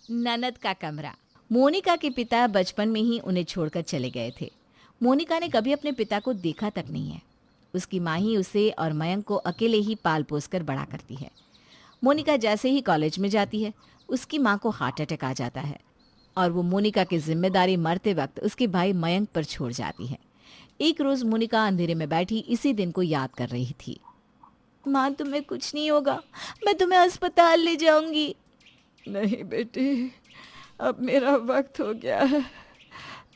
ननद का कमरा। मोनिका के पिता बचपन में ही उन्हें छोड़कर चले गए थे। मोनिका ने कभी अपने पिता को देखा तक नहीं है। उसकी माँ ही उसे और मयंक को अकेले ही पाल पोस कर बड़ा करती है। मोनिका जैसे ही कॉलेज में जाती है, उसकी माँ को हार्ट अटैक आ जाता है और वो मोनिका की जिम्मेदारी मरते वक्त उसके भाई मयंक पर छोड़ जाती है। एक रोज मोनिका अंधेरे में बैठी इसी दिन को याद कर रही थी। माँ, तुम्हें कुछ नहीं होगा, मैं तुम्हें अस्पताल ले जाऊंगी। नहीं बेटी, अब मेरा वक्त हो गया है,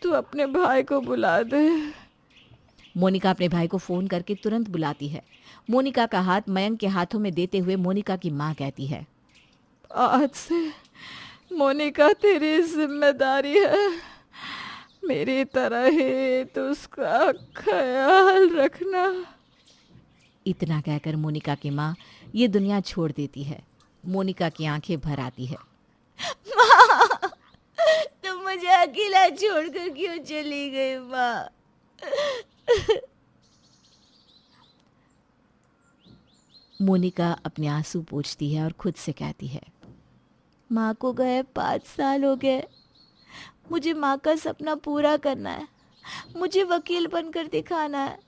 तू अपने भाई को बुला दे। मोनिका अपने भाई को फोन करके तुरंत बुलाती है। मोनिका का हाथ मयंक के हाथों में देते हुए मोनिका की माँ कहती है, आज से मोनिका तेरी जिम्मेदारी है, मेरी तरह ही तू उसका ख्याल रखना। इतना कहकर मोनिका की माँ ये दुनिया छोड़ देती है। मोनिका की आंखें भर आती है। माँ, तुम मुझे अकेला छोड़कर क्यों चली गई माँ? मोनिका अपने आंसू पोंछती है और खुद से कहती है, माँ को गए 5 साल हो गए। मुझे माँ का सपना पूरा करना है, मुझे वकील बनकर दिखाना है।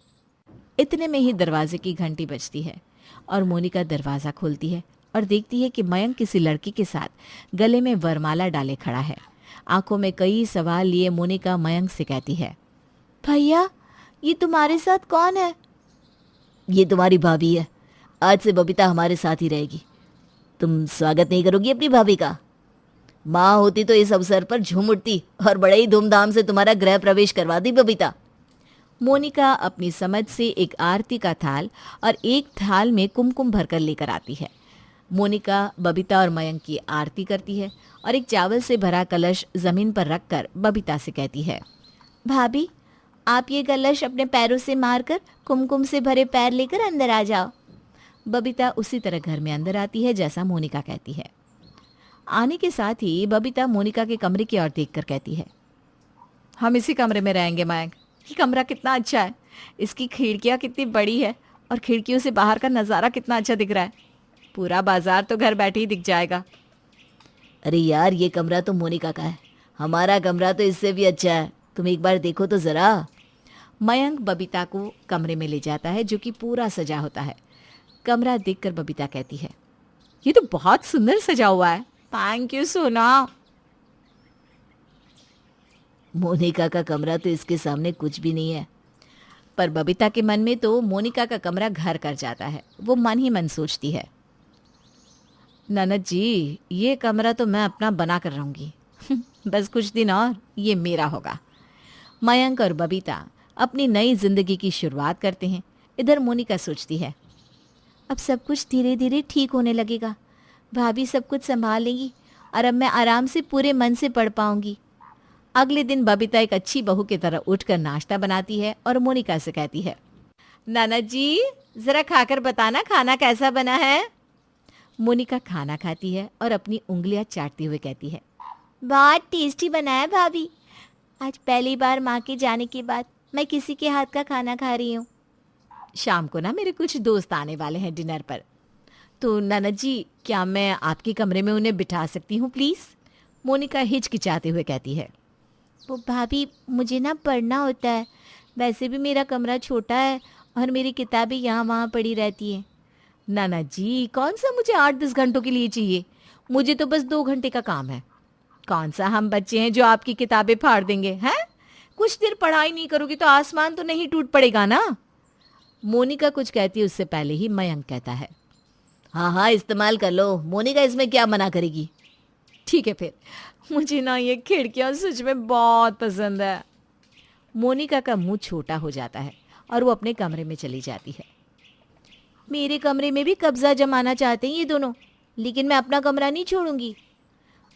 इतने में ही दरवाजे की घंटी बजती है और मोनिका दरवाज़ा खोलती है और देखती है कि मयंक किसी लड़की के साथ गले में वरमाला डाले खड़ा है। आंखों में कई सवाल लिए मोनिका मयंक से कहती है, भैया, ये तुम्हारे साथ कौन है? ये तुम्हारी भाभी है, आज से बबीता हमारे साथ ही रहेगी। तुम स्वागत नहीं करोगी अपनी भाभी का? माँ होती तो इस अवसर पर झूम उठती और बड़े ही धूमधाम से तुम्हारा गृह प्रवेश करवा दी बबीता। मोनिका अपनी समझ से एक आरती का थाल और एक थाल में कुमकुम भरकर लेकर आती है। मोनिका बबीता और मयंक की आरती करती है और एक चावल से भरा कलश जमीन पर रखकर बबीता से कहती है, भाभी, आप ये कलश अपने पैरों से मारकर कुमकुम से भरे पैर लेकर अंदर आ जाओ। बबीता उसी तरह घर में अंदर आती है जैसा मोनिका कहती है। आने के साथ ही बबीता मोनिका के कमरे की ओर देखकर कहती है, हम इसी कमरे में रहेंगे मयंक। ये कमरा कितना अच्छा है, इसकी खिड़कियाँ कितनी बड़ी है और खिड़कियों से बाहर का नज़ारा कितना अच्छा दिख रहा है। पूरा बाजार तो घर बैठे ही दिख जाएगा। अरे यार, ये कमरा तो मोनिका का है, हमारा कमरा तो इससे भी अच्छा है, तुम एक बार देखो तो ज़रा। मयंक बबीता को कमरे में ले जाता है जो कि पूरा सजा होता है। कमरा देखकर बबीता कहती है, ये तो बहुत सुंदर सजा हुआ है, थैंक यू सोना। मोनिका का कमरा तो इसके सामने कुछ भी नहीं है। पर बबीता के मन में तो मोनिका का कमरा घर कर जाता है। वो मन ही मन सोचती है, ननद जी, ये कमरा तो मैं अपना बना कर रहूँगी। बस कुछ दिन और ये मेरा होगा। मयंक और बबीता अपनी नई जिंदगी की शुरुआत करते हैं। इधर मोनिका सोचती है, अब सब कुछ धीरे धीरे ठीक होने लगेगा, भाभी सब कुछ संभाल लेंगी और अब मैं आराम से पूरे मन से पढ़ पाऊंगी। अगले दिन बबीता एक अच्छी बहू की तरह उठकर नाश्ता बनाती है और मोनिका से कहती है, ननद जी, जरा खाकर बताना खाना कैसा बना है। मोनिका खाना खाती है और अपनी उंगलियां चाटते हुए कहती है, बहुत टेस्टी बना है भाभी। आज पहली बार माँ के जाने के बाद मैं किसी के हाथ का खाना खा रही हूँ। शाम को ना मेरे कुछ दोस्त आने वाले हैं डिनर पर, तो ननद जी, क्या मैं आपके कमरे में उन्हें बिठा सकती हूँ प्लीज़? मोनिका हिचकिचाते हुए कहती है, वो भाभी, मुझे ना पढ़ना होता है, वैसे भी मेरा कमरा छोटा है और मेरी किताबें यहाँ वहाँ पड़ी रहती हैं। नाना जी, कौन सा मुझे 8-10 घंटों के लिए चाहिए, मुझे तो बस 2 घंटे का काम है। कौन सा हम बच्चे हैं जो आपकी किताबें फाड़ देंगे हैं? कुछ देर पढ़ाई नहीं करोगी तो आसमान तो नहीं टूट पड़ेगा ना। मोनिका कुछ कहती है उससे पहले ही मयंक कहता है, हाँ हाँ, इस्तेमाल कर लो, मोनिका इसमें क्या मना करेगी। ठीक है फिर, मुझे ना ये खिड़कियाँ सच में बहुत पसंद है। मोनिका का मुंह छोटा हो जाता है और वो अपने कमरे में चली जाती है। मेरे कमरे में भी कब्जा जमाना चाहते हैं ये दोनों, लेकिन मैं अपना कमरा नहीं छोड़ूंगी।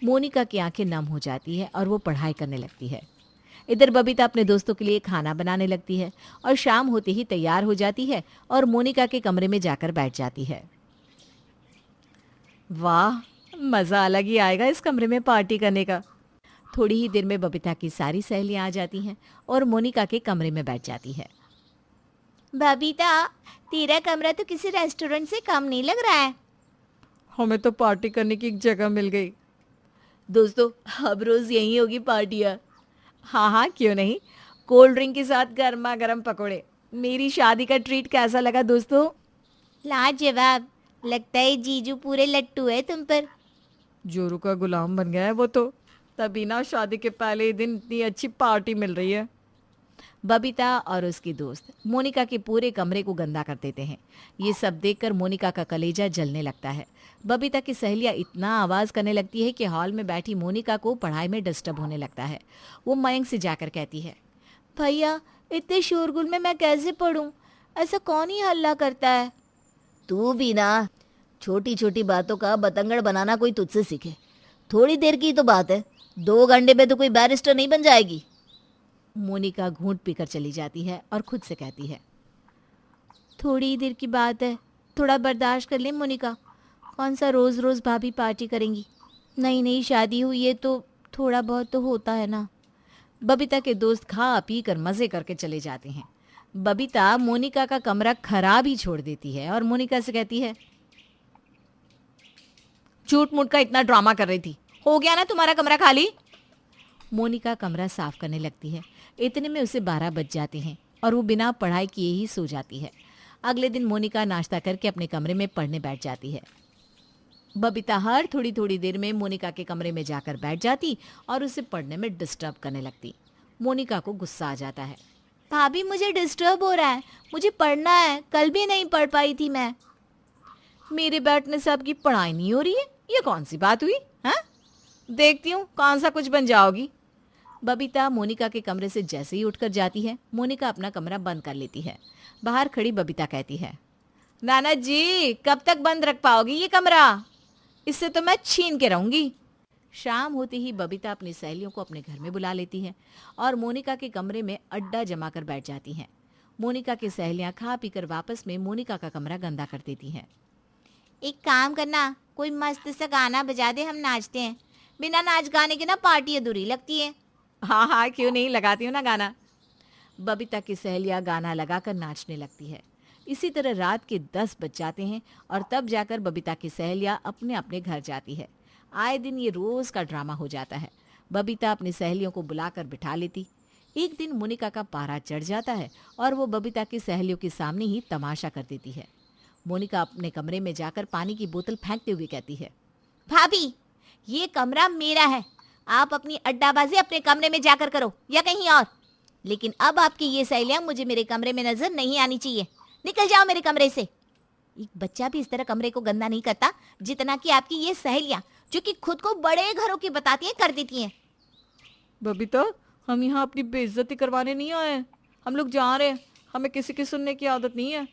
मोनिका की आंखें नम हो जाती है और वो पढ़ाई करने लगती है। इधर बबीता अपने दोस्तों के लिए खाना बनाने लगती है और शाम होते ही तैयार हो जाती है और मोनिका के कमरे में जाकर बैठ जाती है। वाह, मज़ा अलग ही आएगा इस कमरे में पार्टी करने का। थोड़ी ही देर में बबीता की सारी सहेलियां आ जाती हैं और मोनिका के कमरे में बैठ जाती है। बबीता, तेरा कमरा तो किसी रेस्टोरेंट से कम नहीं लग रहा है। हमें तो पार्टी करने की एक जगह मिल गई। दोस्तों अब रोज यही होगी पार्टियाँ। हाँ हाँ, क्यों नहीं। कोल्ड ड्रिंक के साथ गर्मा गर्म पकोड़े। मेरी शादी का ट्रीट कैसा लगा दोस्तों? लाजवाब। लगता है जीजू पूरे लट्टू है तुम पर। जोरू का गुलाम बन गया है वो तो। तभी ना शादी के पहले ही दिन इतनी अच्छी पार्टी मिल रही है। बबीता और उसकी दोस्त मोनिका के पूरे कमरे को गंदा कर देते हैं। ये सब देखकर मोनिका का कलेजा जलने लगता है। बबीता की सहेलियां इतना आवाज करने लगती है कि हॉल में बैठी मोनिका को पढ़ाई में डिस्टर्ब होने लगता है। वो मयंक से जाकर कहती है, भैया इतने शोरगुल में मैं कैसे पढ़ूं? ऐसा कौन ही हल्ला करता है? तू भी ना, छोटी छोटी बातों का बतंगड़ बनाना कोई तुझसे सीखे। थोड़ी देर की तो बात है, 2 घंटे में तो कोई बैरिस्टर नहीं बन जाएगी। मोनिका घूंट पीकर चली जाती है और खुद से कहती है, थोड़ी देर की बात है, थोड़ा बर्दाश्त कर ले मोनिका। कौन सा रोज रोज भाभी पार्टी करेंगी? नई नई शादी हुई है तो थोड़ा बहुत तो होता है ना। बबीता के दोस्त खा पी कर मजे करके चले जाते हैं। बबीता मोनिका का कमरा खराब ही छोड़ देती है और मोनिका से कहती है, झूठ मूठ का इतना ड्रामा कर रही थी, हो गया ना तुम्हारा कमरा खाली? मोनिका कमरा साफ करने लगती है। इतने में उसे 12 बज जाते हैं और वो बिना पढ़ाई किए ही सो जाती है। अगले दिन मोनिका नाश्ता करके अपने कमरे में पढ़ने बैठ जाती है। बबीता हर थोड़ी थोड़ी देर में मोनिका के कमरे में जाकर बैठ जाती और उसे पढ़ने में डिस्टर्ब करने लगती। मोनिका को गुस्सा आ जाता है, भाभी मुझे डिस्टर्ब हो रहा है, मुझे पढ़ना है, कल भी नहीं पढ़ पाई थी मैं। मेरे बैठने से आपकी पढ़ाई नहीं हो रही है? ये कौन सी बात हुई? हाँ, देखती हूँ कौन सा कुछ बन जाओगी। बबीता मोनिका के कमरे से जैसे ही उठकर जाती है, मोनिका अपना कमरा बंद कर लेती है। बाहर खड़ी बबीता कहती है, नाना जी कब तक बंद रख पाओगी ये कमरा? इससे तो मैं छीन के रहूंगी। शाम होते ही बबीता अपनी सहेलियों को अपने घर में बुला लेती है और मोनिका के कमरे में अड्डा जमा कर बैठ जाती हैं। मोनिका की सहेलियां खा पीकर वापस में मोनिका का कमरा गंदा कर देती हैं। एक काम करना, कोई मस्त सा गाना बजा दे, हम नाचते हैं। बिना नाच गाने के ना पार्टी अधूरी लगती है। हाँ हाँ, क्यों नहीं, लगाती हूँ ना गाना। बबीता की सहेलियां गाना लगाकर नाचने लगती है। इसी तरह रात के 10 बज जाते हैं और तब जाकर बबीता की सहेलियां अपने अपने घर जाती है। आए दिन ये रोज का ड्रामा हो जाता है। बबीता अपनी सहेलियों को बुलाकर बिठा लेती। एक दिन मोनिका का पारा चढ़ जाता है और वो बबीता की सहेलियों के सामने ही तमाशा कर देती है। मोनिका अपने कमरे में जाकर पानी की बोतल फेंकते हुए कहती है, भाभी ये कमरा मेरा है, आप अपनी अड्डाबाजी अपने कमरे में जाकर करो या कहीं और। लेकिन अब आपकी ये सहेलियां मुझे मेरे कमरे में नजर नहीं आनी चाहिए। निकल जाओ मेरे कमरे से। एक बच्चा भी इस तरह कमरे को गंदा नहीं करता जितना कि आपकी ये सहेलियां, जो कि खुद को बड़े घरों की बताती हैं, कर देती हैं। बबीता, हम यहाँ अपनी बेइज्जती करवाने नहीं आए, हम लोग जा रहे हैं, हमें किसी की सुनने की आदत नहीं है।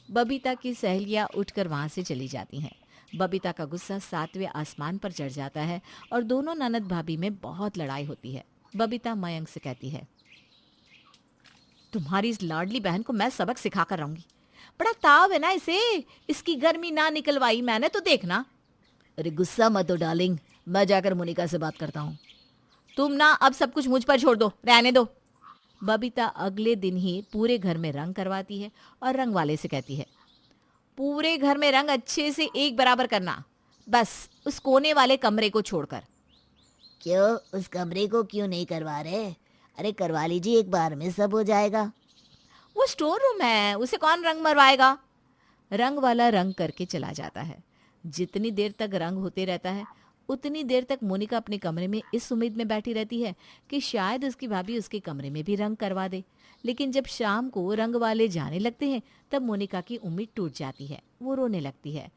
बबीता की सहेलियां उठकर वहां से चली जाती हैं। बबीता का गुस्सा 7वें आसमान पर चढ़ जाता है और दोनों ननद भाभी में बहुत लड़ाई होती है। बबीता मयंक से कहती है, तुम्हारी इस लाडली बहन को मैं सबक सिखा कर रहूंगी। बड़ा ताव है ना इसे, इसकी गर्मी ना निकलवाई मैंने तो देखना। अरे गुस्सा मत हो डार्लिंग, मैं जाकर मोनिका से बात करता हूँ। तुम ना अब सब कुछ मुझ पर छोड़ दो, रहने दो। बबीता अगले दिन ही पूरे घर में रंग करवाती है और रंग वाले से कहती है, पूरे घर में रंग अच्छे से एक बराबर करना, बस उस कोने वाले कमरे को छोड़कर। क्यों, उस कमरे को क्यों नहीं करवा रहे? अरे करवा लीजिए, एक बार में सब हो जाएगा। वो स्टोर रूम है, उसे कौन रंग मरवाएगा? रंग वाला रंग करके चला जाता है। जितनी देर तक रंग होते रहता है उतनी देर तक मोनिका अपने कमरे में इस उम्मीद में बैठी रहती है कि शायद उसकी भाभी उसके कमरे में भी रंग करवा दे। लेकिन जब शाम को रंग वाले जाने लगते हैं तब मोनिका की उम्मीद टूट जाती है, वो रोने लगती है।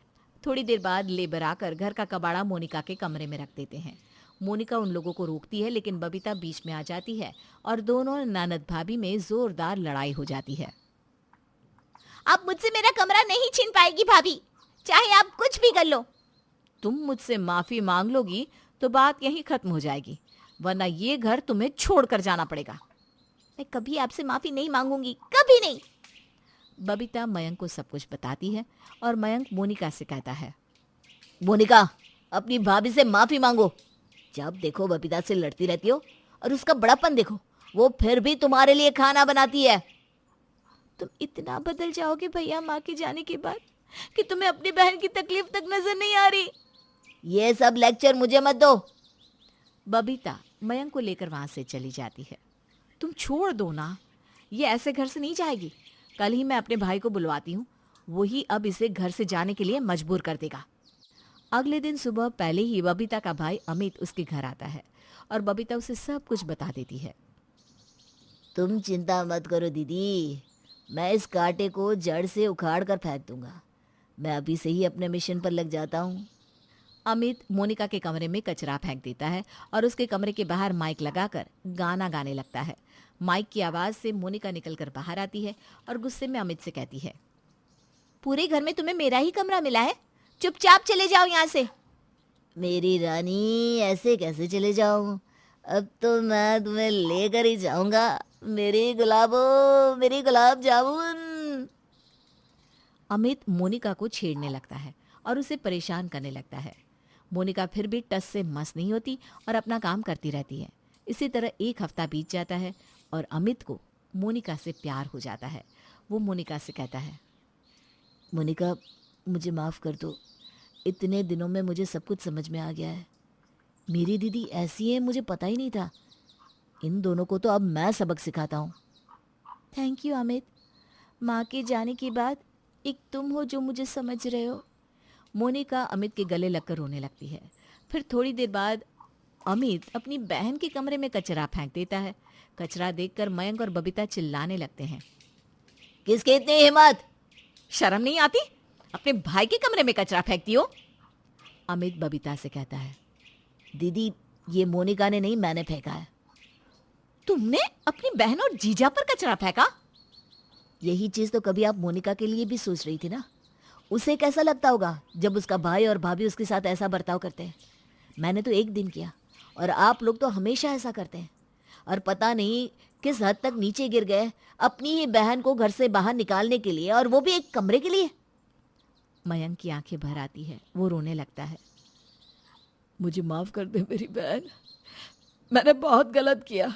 थोड़ी देर बाद लेबर आकर घर का कबाड़ा मोनिका के कमरे में रख देते हैं। मोनिका उन लोगों को रोकती है लेकिन बबीता बीच में आ जाती है और दोनों ननद भाभी में जोरदार लड़ाई हो जाती है। अब मुझसे मेरा कमरा नहीं छीन पाएगी भाभी, चाहे आप कुछ भी कर लो। तुम मुझसे माफी मांग लोगी तो बात यहीं खत्म हो जाएगी, वरना ये घर तुम्हें छोड़कर जाना पड़ेगा। मैं कभी आपसे माफी नहीं मांगूंगी, कभी नहीं। बबीता मयंक को सब कुछ बताती है और मयंक मोनिका से कहता है, मोनिका अपनी भाभी से माफी मांगो। जब देखो बबीता से लड़ती रहती हो और उसका बड़ापन देखो, वो फिर भी तुम्हारे लिए खाना बनाती है। तुम इतना बदल जाओगे भैया माँ के जाने के बाद कि तुम्हें अपनी बहन की तकलीफ तक नजर नहीं आ रही। ये सब लेक्चर मुझे मत दो। बबीता मयंक को लेकर वहां से चली जाती है। तुम छोड़ दो ना, ये ऐसे घर से नहीं जाएगी। कल ही मैं अपने भाई को बुलवाती हूँ, वही अब इसे घर से जाने के लिए मजबूर कर देगा। अगले दिन सुबह पहले ही बबीता का भाई अमित उसके घर आता है और बबीता उसे सब कुछ बता देती है। तुम चिंता मत करो दीदी, मैं इस कांटे को जड़ से उखाड़ कर फेंक दूंगा। मैं अभी से ही अपने मिशन पर लग जाता हूँ। अमित मोनिका के कमरे में कचरा फेंक देता है और उसके कमरे के बाहर माइक लगाकर गाना गाने लगता है। माइक की आवाज़ से मोनिका निकलकर बाहर आती है और गुस्से में अमित से कहती है, पूरे घर में तुम्हें मेरा ही कमरा मिला है, चुपचाप चले जाओ यहाँ से। मेरी रानी, ऐसे कैसे चले जाऊँ? अब तो मैं तुम्हें लेकर ही जाऊंगा, मेरी गुलाबो, मेरी गुलाब जामुन। अमित मोनिका को छेड़ने लगता है और उसे परेशान करने लगता है। मोनिका फिर भी टस से मस नहीं होती और अपना काम करती रहती है। इसी तरह एक हफ्ता बीत जाता है और अमित को मोनिका से प्यार हो जाता है। वो मोनिका से कहता है, मोनिका मुझे माफ़ कर दो, इतने दिनों में मुझे सब कुछ समझ में आ गया है। मेरी दीदी ऐसी है, मुझे पता ही नहीं था। इन दोनों को तो अब मैं सबक सिखाता हूँ। थैंक यू अमित, माँ के जाने के बाद एक तुम हो जो मुझे समझ रहे हो। मोनिका अमित के गले लगकर रोने लगती है। फिर थोड़ी देर बाद अमित अपनी बहन के कमरे में कचरा फेंक देता है। कचरा देखकर मयंक और बबीता चिल्लाने लगते हैं, किसकी इतनी हिम्मत? शर्म नहीं आती? अपने भाई के कमरे में कचरा फेंकती हो? अमित बबीता से कहता है, दीदी ये मोनिका ने नहीं, मैंने फेंका है। तुमने अपनी बहन और जीजा पर कचरा फेंका? यही चीज तो कभी आप मोनिका के लिए भी सोच रही थी ना। उसे कैसा लगता होगा जब उसका भाई और भाभी उसके साथ ऐसा बर्ताव करते हैं। मैंने तो एक दिन किया और आप लोग तो हमेशा ऐसा करते हैं। और पता नहीं किस हद तक नीचे गिर गए अपनी ही बहन को घर से बाहर निकालने के लिए, और वो भी एक कमरे के लिए। मयंक की आंखें भर आती है, वो रोने लगता है। मुझे माफ कर दे मेरी बहन, मैंने बहुत गलत किया,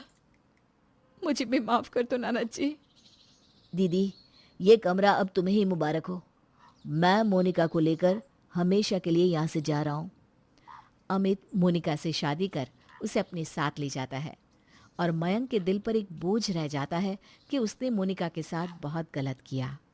मुझे भी माफ कर दो नाना जी। दीदी ये कमरा अब तुम्हें ही मुबारक हो। मैं मोनिका को लेकर हमेशा के लिए यहाँ से जा रहा हूँ। अमित मोनिका से शादी कर उसे अपने साथ ले जाता है और मयंक के दिल पर एक बोझ रह जाता है कि उसने मोनिका के साथ बहुत गलत किया।